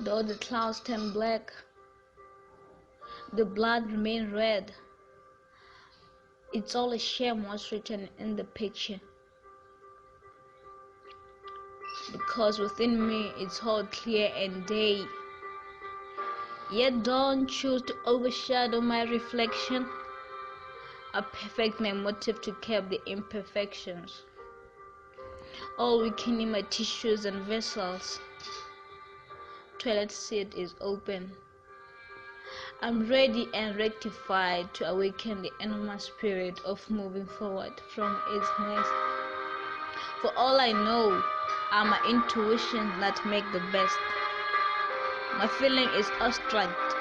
Though the clouds turn black, the blood remains red. It's all a shame what's written in the picture, because within me it's all clear and day. Yet dawn choose to overshadow my reflection. I perfect my motive to curb the imperfections, all weakening my tissues and vessels. Toilet seat is open. I'm ready and rectified to awaken the animal spirit of moving forward from its nest. For all I know, are my intuitions that make the best. My feeling is abstract,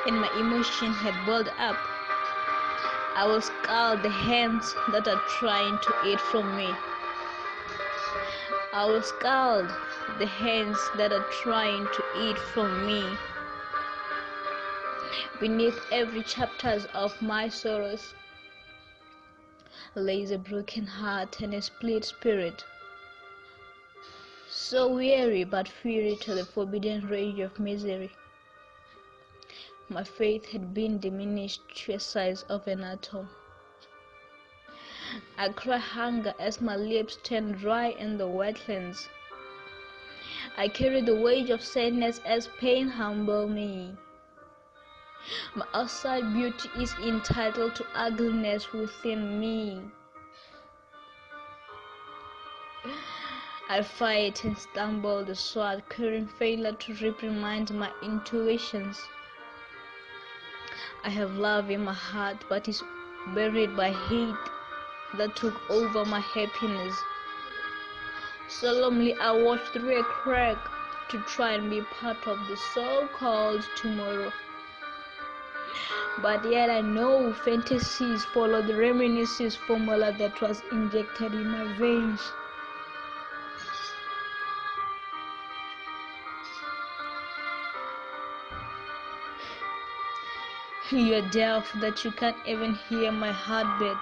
and my emotion had boiled up. I will scald the hands that are trying to eat from me. I will scald the hands that are trying to eat from me. Beneath every chapter of my sorrows lays a broken heart and a split spirit, so weary but fury to the forbidden rage of misery. My faith had been diminished to a size of an atom. I cry hunger as my lips turn dry in the wetlands. I carry the weight of sadness as pain humble me. My outside beauty is entitled to ugliness within me. I fight and stumble the sword, carrying failure to reprimand my intuitions. I have love in my heart, but it's buried by hate that took over my happiness. Solemnly I watch through a crack to try and be part of the so-called tomorrow. But yet I know fantasies follow the reminiscence formula that was injected in my veins. You're deaf that you can't even hear my heartbeat.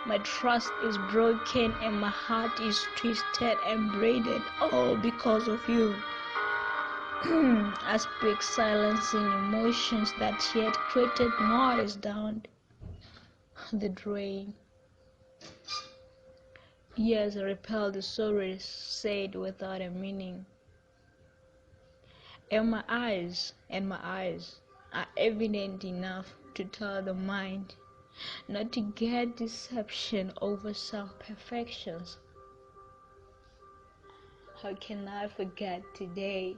My trust is broken and my heart is twisted and braided, all because of you. I speak silencing emotions that yet created noise down the drain. Years repel the sorrows said without a meaning. And my eyes are evident enough to tell the mind not to get deception over some perfections. How can I forget today?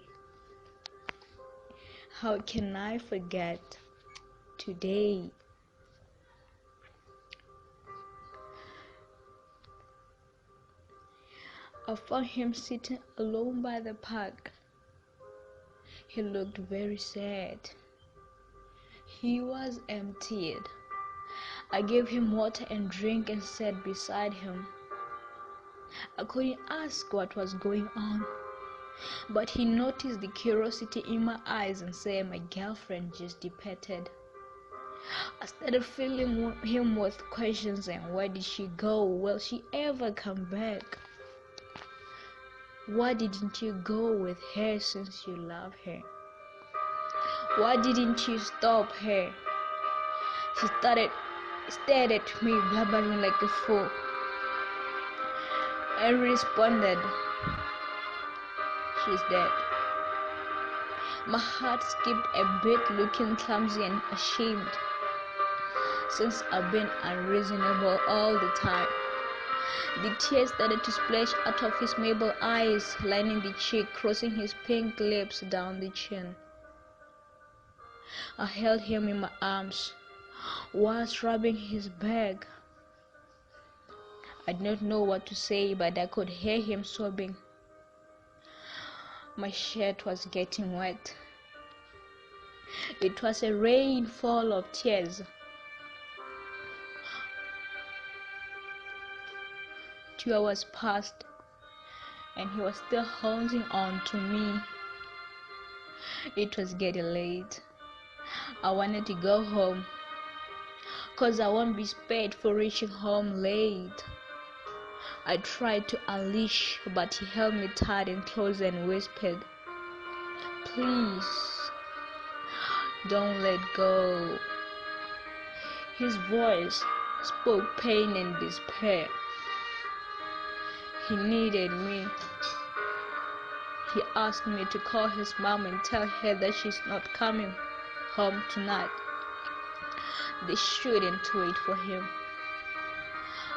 How can I forget today? I found him sitting alone by the park. He looked very sad. He was emptied. I gave him water and drink and sat beside him. I couldn't ask what was going on, but he noticed the curiosity in my eyes and said my girlfriend just departed. I started filling him with questions and where did she go? Will she ever come back? Why didn't you go with her since you love her? Why didn't you stop her? She stared at me, blubbering like a fool. I responded, she's dead. My heart skipped a bit, looking clumsy and ashamed, since I've been unreasonable all the time. The tears started to splash out of his marble eyes, lining the cheek, crossing his pink lips down the chin. I held him in my arms, whilst rubbing his back. I did not know what to say, but I could hear him sobbing. My shirt was getting wet. It was a rainfall of tears. 2 hours passed, and he was still holding on to me. It was getting late. I wanted to go home, 'cause I won't be spared for reaching home late. I tried to unleash, but he held me tight and close and whispered, "Please, don't let go." His voice spoke pain and despair. He needed me. He asked me to call his mom and tell her that she's not coming home tonight. They shouldn't wait for him.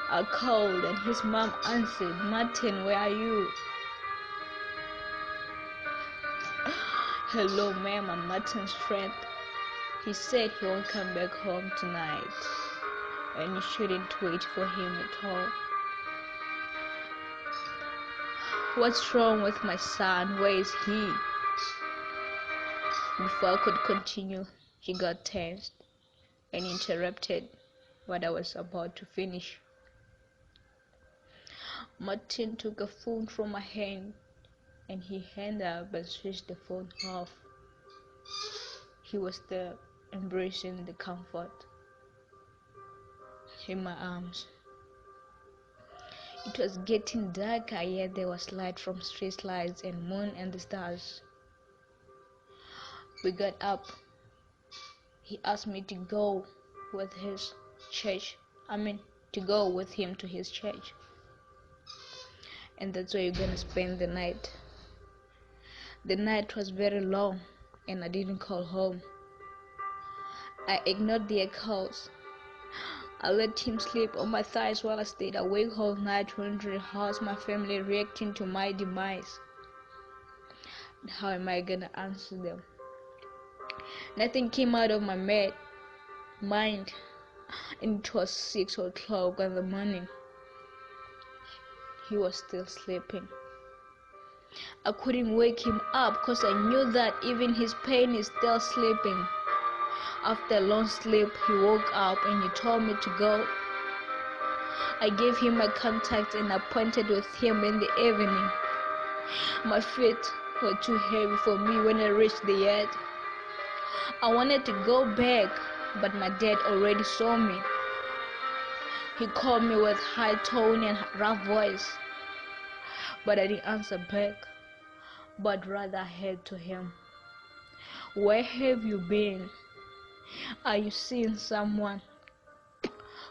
I called and his mom answered, "Martin, where are you?" "Hello, ma'am, I'm Martin's friend. He said he won't come back home tonight, and you shouldn't wait for him at all." "What's wrong with my son? Where is he?" Before I could continue, he got tensed and interrupted what I was about to finish. Martin took a phone from my hand and he handed up and switched the phone off. He was there, embracing the comfort in my arms. It was getting darker, yet there was light from street lights and moon and the stars. We got up. He asked me to go with his church. To go with him to his church. And that's where you're gonna spend the night. The night was very long and I didn't call home. I ignored their calls. I let him sleep on my thighs while I stayed awake all night wondering how's my family reacting to my demise. And how am I gonna answer them? Nothing came out of my mind, and it was 6 o'clock in the morning. He was still sleeping. I couldn't wake him up because I knew that even his pain is still sleeping. After a long sleep, he woke up and he told me to go. I gave him my contact and appointed with him in the evening. My feet were too heavy for me when I reached the yard. I wanted to go back, but my dad already saw me. He called me with high tone and rough voice, but I didn't answer back, but rather head to him. "Where have you been? Are you seeing someone?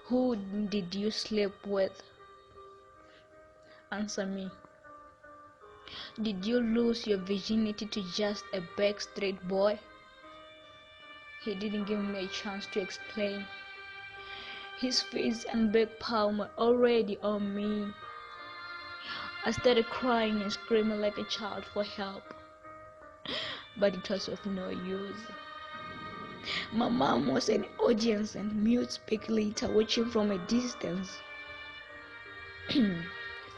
Who did you sleep with? Answer me. Did you lose your virginity to just a backstreet boy?" He didn't give me a chance to explain. His face and back palm were already on me. I started crying and screaming like a child for help, but it was of no use. My mom was in the audience and mute speak later, watching from a distance,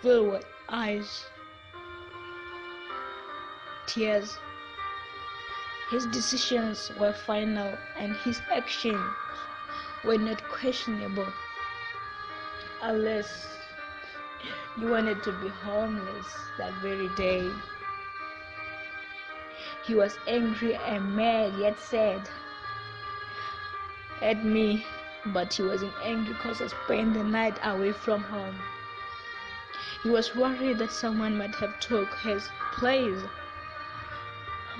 filled with eyes, tears. His decisions were final and his actions were not questionable. Unless you wanted to be homeless that very day. He was angry and mad, yet sad at me, but he wasn't angry because I spent the night away from home. He was worried that someone might have took his place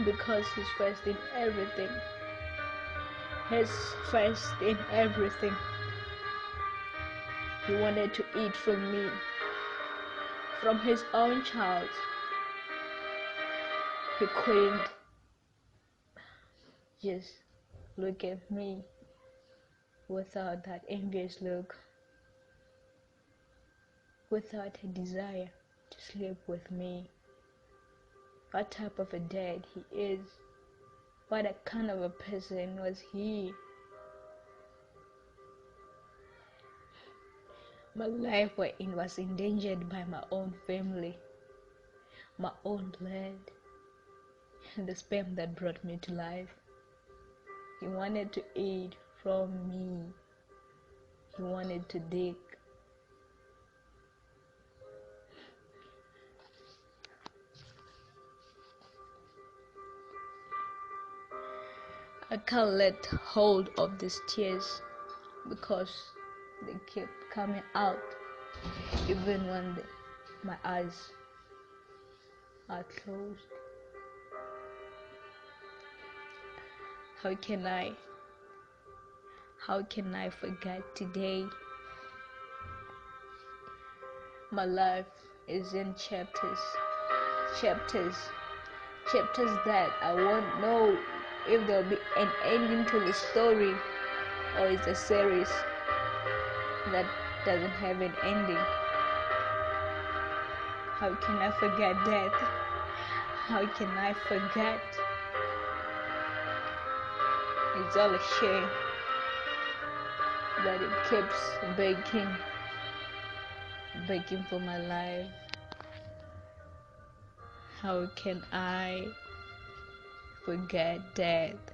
because he's first in everything. He's first in everything. He wanted to eat from me, from his own child. He couldn't just look at me without that envious look, without a desire to sleep with me. What type of a dad he is? What a kind of a person was he? My life was endangered by my own family, my own blood, and the sperm that brought me to life. He wanted to eat from me. He wanted to dig. I can't let hold of these tears because they kept coming out even when my eyes are closed. How can I forget today? My life is in chapters that I won't know if there'll be an ending to the story, or it's a series that doesn't have an ending. How can I forget that? How can I forget? It's all a shame that it keeps begging for my life. How can I forget that?